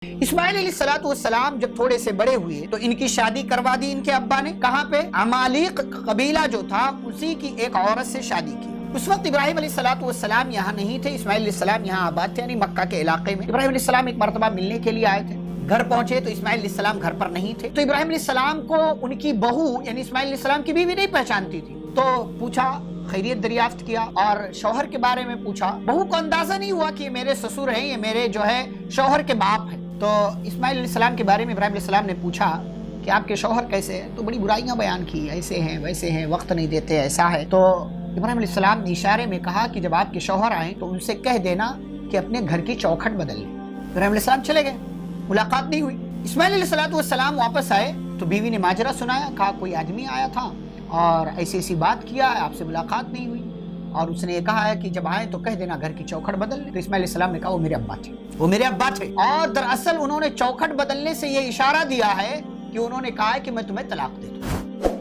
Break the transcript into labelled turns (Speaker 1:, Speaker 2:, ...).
Speaker 1: اسماعیل علیہ السلام جب تھوڑے سے بڑے ہوئے تو ان کی شادی کروا دی ان کے ابا نے. کہاں پہ؟ عمالیق قبیلہ جو تھا اسی کی ایک عورت سے شادی کی. اس وقت ابراہیم علیہ السلام یہاں نہیں تھے، اسماعیل علیہ السلام یہاں آباد تھے، یعنی مکہ کے علاقے میں. ابراہیم علیہ السلام ایک مرتبہ ملنے کے لیے آئے تھے، گھر پہنچے تو اسماعیل علیہ السلام گھر پر نہیں تھے. تو ابراہیم علیہ السلام کو ان کی بہو یعنی اسماعیل علیہ السلام کی بیوی نہیں پہچانتی تھی. تو پوچھا، خیریت دریافت کیا اور شوہر کے بارے میں پوچھا. بہو کو اندازہ نہیں ہوا کہ یہ میرے سسر ہیں، یہ میرے جو ہے شوہر کے باپ ہیں. تو اسماعیل علیہ السلام کے بارے میں ابراہیم علیہ السلام نے پوچھا کہ آپ کے شوہر کیسے ہیں؟ تو بڑی برائیاں بیان کی، ایسے ہیں ویسے ہیں، وقت نہیں دیتے، ایسا ہے. تو ابراہیم علیہ السلام نے اشارے میں کہا کہ جب آپ کے شوہر آئیں تو ان سے کہہ دینا کہ اپنے گھر کی چوکھٹ بدل لیں. ابراہیم علیہ السلام چلے گئے، ملاقات نہیں ہوئی. اسماعیل علیہ السلام واپس آئے تو بیوی نے ماجرا سنایا، کہا کوئی آدمی آیا تھا اور ایسی بات کیا ہے، آپ سے ملاقات نہیں ہوئی، اور اس نے یہ کہا ہے کہ جب آئے تو کہہ دینا گھر کی چوکھٹ بدل لیں. تو اسماعیل علیہ السلام نے کہا وہ میرے ابا تھے. اور دراصل انہوں نے چوکھٹ بدلنے سے یہ اشارہ دیا ہے کہ انہوں نے کہا ہے کہ میں تمہیں طلاق دے دوں.